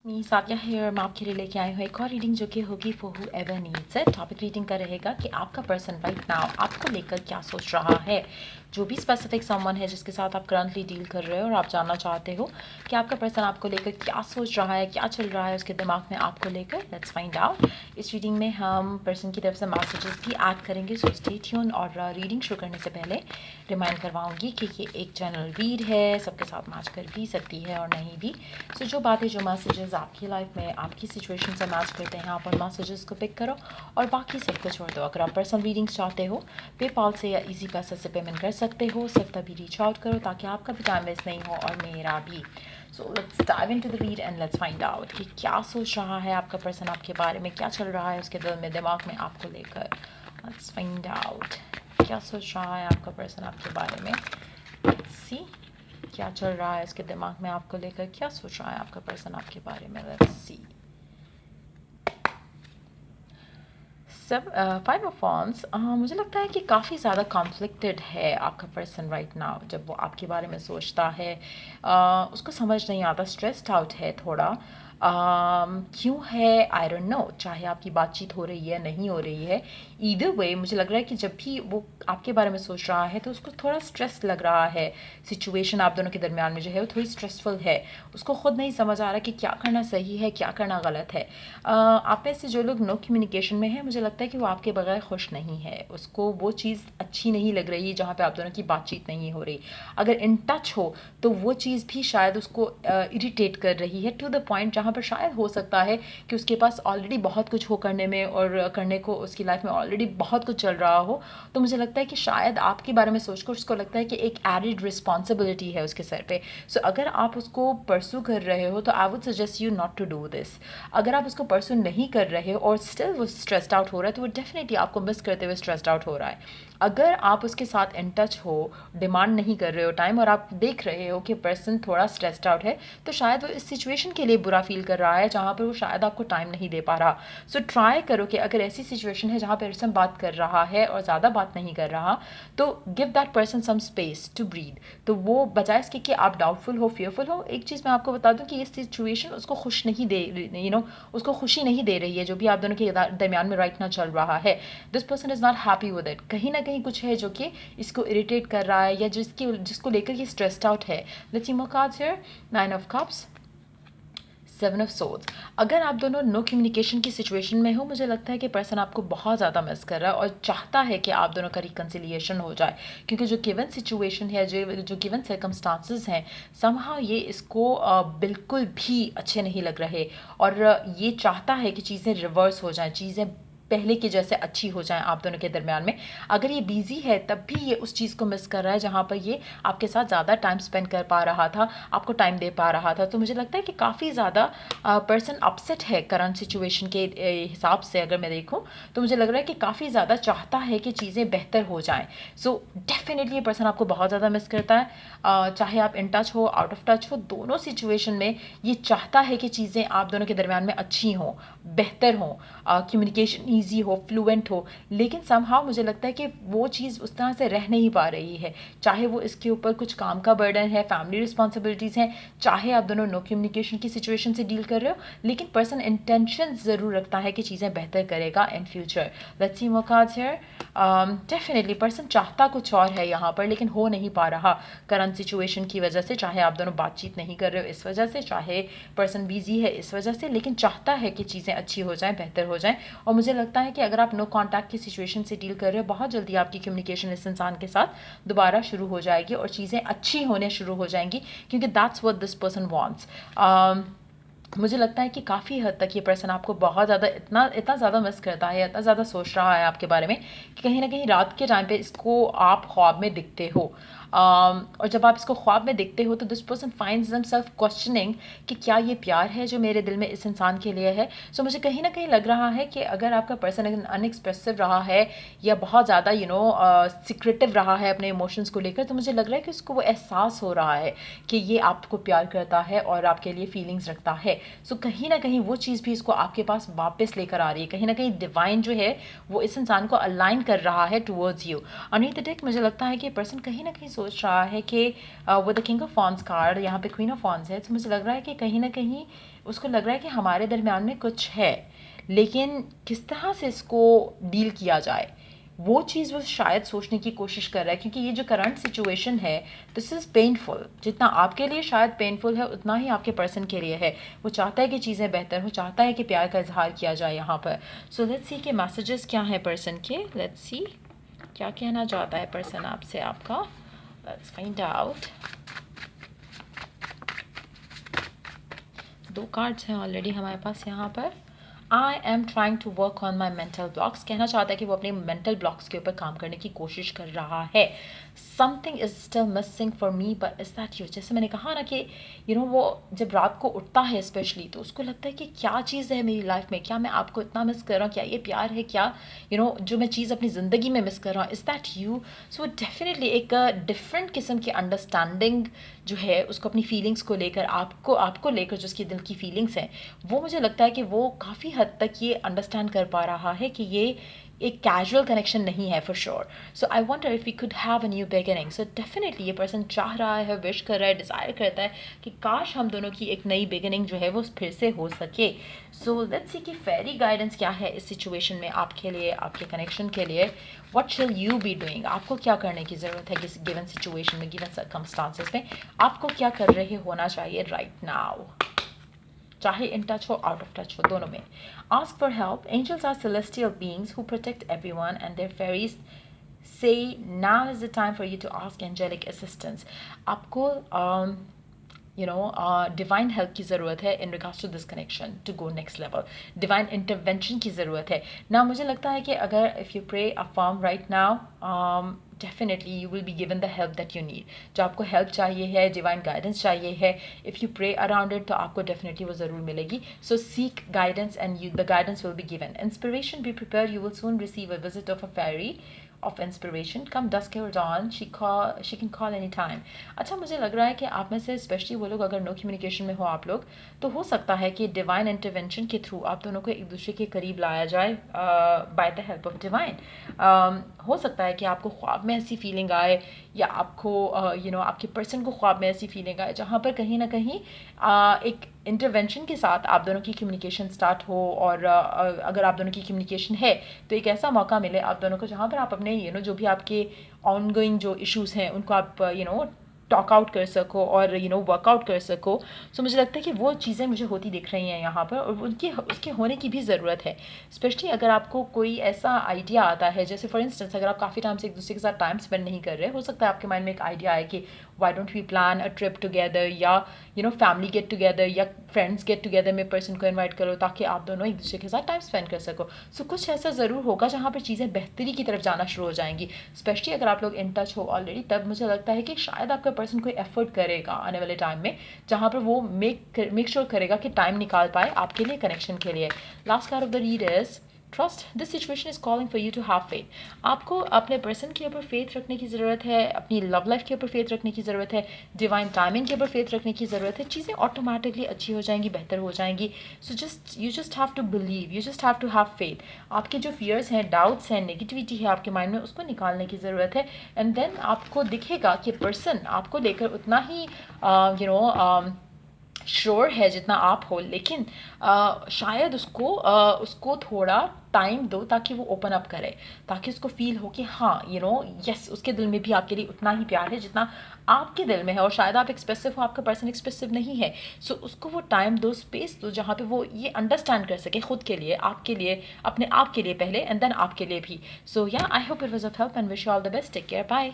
साकिया है और मैं आपके लिए लेके आई हूँ एक और रीडिंग जो कि होगी for who ever needs it. Topic reading का रहेगा कि आपका पर्सन राइट नाउ आपको लेकर क्या सोच रहा है। जो भी स्पेसिफिक समवन है जिसके साथ आप करंटली डील कर रहे हो और आप जानना चाहते हो कि आपका पर्सन आपको लेकर क्या सोच रहा है, क्या चल रहा है उसके दिमाग में आपको लेकर, लेट्स फाइंड आउट। इस रीडिंग में हम पर्सन की तरफ से मैसेजेस भी ऐड करेंगे, सो स्टे ट्यून। और रीडिंग शुरू करने से पहले रिमाइंड करवाऊंगी कि ये एक जनरल रीड है, सबके साथ मैच कर भी सकती है और नहीं भी। सो जो बातें, जो मैसेजेस आपकी लाइफ में आपकी सिचुएशन से मैच करते हैं, आप उन मैसेजेस को पिक करो और बाकी सबको छोड़ दो। अगर आप पर्सनल रीडिंग्स चाहते हो पेपाल से या इजी पैसा से पेमेंट कर सकते हो, सिर्फ तभी रीच आउट करो ताकि आपका भी टाइम वेस्ट नहीं हो और मेरा भी। So let's dive into the read and let's find out कि क्या सोच रहा है आपका पर्सन आपके बारे में, क्या चल रहा है उसके दिल में दिमाग में आपको लेकर। लेट्स फाइंड आउट क्या सोच रहा है आपका पर्सन आपके बारे में। लेट्स सी क्या चल रहा है उसके दिमाग में आपको लेकर, क्या सोच रहा है आपका पर्सन आपके बारे में। Let's see. सब 5 ऑफ वांड्स, मुझे लगता है कि काफ़ी ज़्यादा कॉन्फ्लिक्टेड है आपका पर्सन राइट नाउ। जब वो आपके बारे में सोचता है उसको समझ नहीं आता, स्ट्रेस्ड आउट है थोड़ा। क्यों है आई डोंट नो। चाहे आपकी बातचीत हो रही है नहीं हो रही है, ईदर वे मुझे लग रहा है कि जब भी वो आपके बारे में सोच रहा है तो उसको थोड़ा स्ट्रेस लग रहा है। सिचुएशन आप दोनों के दरमियान में जो है वो थोड़ी स्ट्रेसफुल है। उसको खुद नहीं समझ आ रहा कि क्या करना सही है क्या करना गलत है। आप में से जो लोग नो कम्युनिकेशन में है, मुझे लगता है कि वो आपके बगैर खुश नहीं है। उसको वो चीज़ अच्छी नहीं लग रही जहाँ पे आप दोनों की बातचीत नहीं हो रही। अगर इन टच हो तो वो चीज़ भी शायद उसको इरिटेट कर रही है टू द पॉइंट जहाँ पर शायद हो सकता है कि उसके पास ऑलरेडी बहुत कुछ हो करने में और करने को उसकी लाइफ में ऑलरेडी बहुत कुछ चल रहा हो। तो मुझे लगता है कि शायद आपके बारे में सोचकर उसको लगता है कि एक एडिड रिस्पॉन्सिबिलिटी है उसके सर पे। सो अगर आप उसको परसू कर रहे हो तो I would suggest you not to do this. अगर आप उसको परसू नहीं कर रहे हो और स्टिल वो स्ट्रेस्ड आउट हो रहा है तो वो डेफिनेटली आपको मिस करते हुए स्ट्रेस्ड आउट हो रहा है। अगर आप उसके साथ इन टच हो, डिमांड नहीं कर रहे हो टाइम और आप देख रहे हो कि पर्सन थोड़ा स्ट्रेस्ड आउट है, तो शायद वो इस सिचुएशन के लिए बुरा फील कर रहा है जहाँ पर वो शायद आपको टाइम नहीं दे पा रहा। सो ट्राई करो कि अगर ऐसी सिचुएशन है जहाँ पर्सन बात कर रहा है और ज़्यादा बात नहीं कर रहा, तो give that person some space to breathe. तो वो बजाय इसके कि आप डाउटफुल हो, फेयरफुल हो, एक चीज़ मैं आपको बता दूं कि ये सिचुएशन उसको खुश नहीं दे, उसको खुशी नहीं दे रही है जो भी आप दोनों के दरमियान में राइट ना चल रहा है। This person is not happy with it. कहीं ना कहीं कुछ है जो कि इसको इरिटेट कर रहा है या जिसको लेकर ये स्ट्रेस्ड आउट है। Let's see more cards here. 9 of cups, 7 of swords. अगर आप दोनों नो कम्युनिकेशन की सिचुएशन में हो, मुझे लगता है कि पर्सन आपको बहुत ज़्यादा मिस कर रहा है और चाहता है कि आप दोनों का रिकन्सिलिएशन हो जाए, क्योंकि जो गिवन सिचुएशन है, जो गिवन सर्कमस्टांसेस हैं, समहाउ ये इसको बिल्कुल भी अच्छे नहीं लग रहे और ये चाहता है कि चीज़ें रिवर्स हो जाएं, चीज़ें पहले के जैसे अच्छी हो जाएं आप दोनों के दरमियान में। अगर ये बिजी है तब भी ये उस चीज़ को मिस कर रहा है जहाँ पर ये आपके साथ ज़्यादा टाइम स्पेंड कर पा रहा था, आपको टाइम दे पा रहा था। तो मुझे लगता है कि काफ़ी ज़्यादा पर्सन अपसेट है करंट सिचुएशन के हिसाब से। अगर मैं देखूँ तो मुझे लग रहा है कि काफ़ी ज़्यादा चाहता है कि चीज़ें बेहतर हो जाएं। सो डेफिनेटली ये पर्सन आपको बहुत ज़्यादा मिस करता है। चाहे आप इन टच हो, आउट ऑफ टच हो, दोनों सिचुएशन में ये चाहता है कि चीज़ें आप दोनों के दरमियान में अच्छी हों, बेहतर हों, कम्युनिकेशन ईजी हो, फ्लुएंट हो। लेकिन समहाउ मुझे लगता है कि वो चीज़ उस तरह से रह नहीं पा रही है। चाहे वो इसके ऊपर कुछ काम का बर्डन है, फैमिली रिस्पॉन्सिबिलिटीज़ हैं, चाहे आप दोनों नो कम्युनिकेशन की सिचुएशन से डील कर रहे हो, लेकिन पर्सन इंटेंशन ज़रूर रखता है कि चीज़ें बेहतर करेगा in future. Let's see more cards here. Definitely person चाहता कुछ और है यहाँ पर, लेकिन हो नहीं पा रहा करंट सिचुएशन की वजह से। चाहे आप दोनों बातचीत नहीं कर रहे हो इस वजह से, चाहे पर्सन बिजी है इस वजह से, लेकिन चाहता है कि चीज़ें अच्छी हो जाएं, बेहतर हो जाएं। और मुझे लगता है कि अगर आप नो कांटेक्ट की सिचुएशन से डील कर रहे हो, बहुत जल्दी आपकी कम्युनिकेशन इस इंसान के साथ दोबारा शुरू हो जाएगी और चीज़ें अच्छी होने शुरू हो जाएंगी, क्योंकि that's what this person wants. मुझे लगता है कि काफ़ी हद तक ये पर्सन आपको बहुत ज़्यादा इतना इतना ज़्यादा मिस करता है, इतना ज़्यादा सोच रहा है आपके बारे में कि कहीं ना कहीं रात के टाइम पे इसको आप ख्वाब में दिखते हो। और जब आप इसको ख्वाब में देखते हो तो this person finds themselves questioning कि क्या ये प्यार है जो मेरे दिल में इस इंसान के लिए है। सो मुझे कहीं ना कहीं लग रहा है कि अगर आपका पर्सन अनएक्सप्रेसिव रहा है या बहुत ज़्यादा सीक्रेटिव रहा है अपने इमोशंस को लेकर, तो मुझे लग रहा है कि उसको वो एहसास हो रहा है कि ये आपको प्यार करता है और आपके लिए फीलिंग्स रखता है। सो कहीं ना कहीं वो चीज़ भी इसको आपके पास वापस लेकर आ रही है। कहीं ना कहीं डिवाइन जो है वो इस इंसान को अलाइन कर रहा है टुवर्ड्स यू। अनित टेक मुझे लगता है कि पर्सन कहीं ना कहीं सोच रहा है कि with the king of wands card यहाँ पे क्वीन ऑफ वॉन्ड्स है, तो मुझे लग रहा है कि कहीं ना कहीं उसको लग रहा है कि हमारे दरम्यान में कुछ है, लेकिन किस तरह से इसको डील किया जाए वो चीज़ वो शायद सोचने की कोशिश कर रहा है, क्योंकि ये जो करंट सिचुएशन है दिस इज़ पेनफुल। जितना आपके लिए शायद पेनफुल है उतना ही आपके पर्सन के लिए है। वो चाहता है कि चीज़ें बेहतर हो, चाहता है कि प्यार का इजहार किया जाए यहाँ पर। सो लेट्स सी के मैसेजेस क्या हैं पर्सन के। लेट्स सी क्या कहना चाहता है पर्सन आपसे आपका। Let's find out. 2 कार्ड्स हैं ऑलरेडी हमारे पास यहाँ पर। I am trying to work on my mental blocks, कहना चाहता है कि वो अपने मेंटल ब्लॉक्स के ऊपर काम करने की कोशिश कर रहा है। Something is still missing for me but is that you. जैसे मैंने कहा ना कि वो जब रात को उठता है स्पेशली तो उसको लगता है कि क्या चीज़ है मेरी लाइफ में, क्या मैं आपको इतना मिस कर रहा हूँ, क्या ये प्यार है, क्या जो मैं चीज़ अपनी ज़िंदगी में मिस कर रहा हूँ, is that you. So definitely एक डिफरेंट किस्म की अंडरस्टैंडिंग जो है उसको अपनी फीलिंग्स को लेकर, आपको लेकर जो उसकी दिल की फीलिंग्स हैं, वो मुझे लगता है कि वो काफ़ी हद तक ये अंडरस्टैंड कर पा रहा है कि ये एक कैजुअल कनेक्शन नहीं है for sure. So I wonder if we could have a new beginning. So definitely ये पर्सन चाह रहा है, विश कर रहा है, डिज़ायर करता है कि काश हम दोनों की एक नई बिगिनिंग जो है वो फिर से हो सके। सो लेट्स सी कि फेरी गाइडेंस क्या है इस सिचुएशन में आपके लिए, आपके कनेक्शन के लिए। व्हाट शिल यू बी डूइंग, आपको क्या करने की ज़रूरत है किसी गिवन सिचुएशन में, गिवन सर्कमस्टांसेस में, आपको क्या कर रहे होना चाहिए राइट नाउ, चाहे इन टच हो आउट ऑफ टच हो, दोनों में। Ask for help. Angels are celestial beings who protect everyone and their fairies say now is the time for you to ask angelic assistance। आपको divine help की ज़रूरत है in regards to this connection to go next level. Divine intervention की ज़रूरत है ना। मुझे लगता है कि अगर if you pray affirm right now definitely you will be given the help that you need. जो आपको हेल्प चाहिए है, डिवाइन गाइडेंस चाहिए है, if you pray around it तो आपको डेफिनेटली वो ज़रूर मिलेगी। So seek guidance and the guidance will be given. Inspiration, be prepare, you will soon receive a visit of a fairy of inspiration come dusk or dawn, she can call any time। अच्छा, मुझे लग रहा है कि आप में से specially वो लोग अगर नो कम्युनिकेशन में हो आप लोग, तो हो सकता है कि डिवाइन इंटरवेंशन के थ्रू आप दोनों को एक दूसरे के करीब लाया जाए by the help of divine. हो सकता है कि आपको ख्वाब में ऐसी फीलिंग आए, या आपको आपके पर्सन को ख्वाब में ऐसी फीलिंग आए जहाँ पर कहीं ना कहीं एक इंटरवेंशन के साथ आप दोनों की कम्युनिकेशन स्टार्ट हो। और अगर आप दोनों की कम्युनिकेशन है तो एक ऐसा मौका मिले आप दोनों को जहाँ पर आप अपने जो भी आपके ऑनगोइंग जो इश्यूज़ हैं उनको आप टॉक आउट कर सको और वर्कआउट कर सको। सो मुझे लगता है कि वो चीज़ें मुझे होती दिख रही हैं यहाँ पर, और उसके होने की भी ज़रूरत है। स्पेशली अगर आपको कोई ऐसा आइडिया आता है, जैसे फॉर इंस्टेंस अगर आप काफ़ी टाइम से एक दूसरे के साथ टाइम स्पेंड नहीं कर रहे, हो सकता है आपके माइंड में एक आइडिया आए कि why don't we plan a trip together, या फैमिली गेट टुगेदर, या फ्रेंड्स गेट टुगेदर में पर्सन को इन्वाइट करो ताकि आप दोनों एक दूसरे के साथ टाइम स्पेंड कर सको। सो कुछ ऐसा ज़रूर होगा जहाँ पर चीज़ें बेहतरी की तरफ जाना शुरू हो जाएंगी। स्पेशली अगर आप लोग इन टच हो ऑलरेडी, तब मुझे लगता है कि शायद आपका पर्सन कोई एफर्ट करेगा आने वाले टाइम में जहाँ पर वो मेक श्योर करेगा कि टाइम निकाल पाए आपके लिए, कनेक्शन के लिए। Last card of the read is trust. This situation is calling for you to have faith. आपको अपने पर्सन के ऊपर फेथ रखने की ज़रूरत है, अपनी लव लाइफ के ऊपर फेथ रखने की ज़रूरत है, डिवाइन टाइमिंग के ऊपर फेथ रखने की ज़रूरत है। चीज़ें ऑटोमेटिकली अच्छी हो जाएंगी, बेहतर हो जाएंगी। So you just have to believe, you just have to have faith. आपके जो फियर्स हैं, डाउट्स हैं, नेगेटिविटी है आपके माइंड में, उसको निकालने की ज़रूरत है। एंड देन आपको दिखेगा कि पर्सन आपको लेकर उतना ही श्योर है जितना आप हो, लेकिन शायद उसको थोड़ा टाइम दो ताकि वो ओपन अप करे, ताकि उसको फील हो कि हाँ यस उसके दिल में भी आपके लिए उतना ही प्यार है जितना आपके दिल में है। और शायद आप एक्सप्रेसिव हो, आपका पर्सन एक्सप्रेसिव नहीं है। सो उसको वो टाइम दो, स्पेस दो, जहाँ पे वो ये अंडरस्टैंड कर सके खुद के लिए, आपके लिए, अपने आप के लिए पहले, एंड देन आपके लिए भी। So yeah I hope it was of help and wish you all the best. Take care, bye.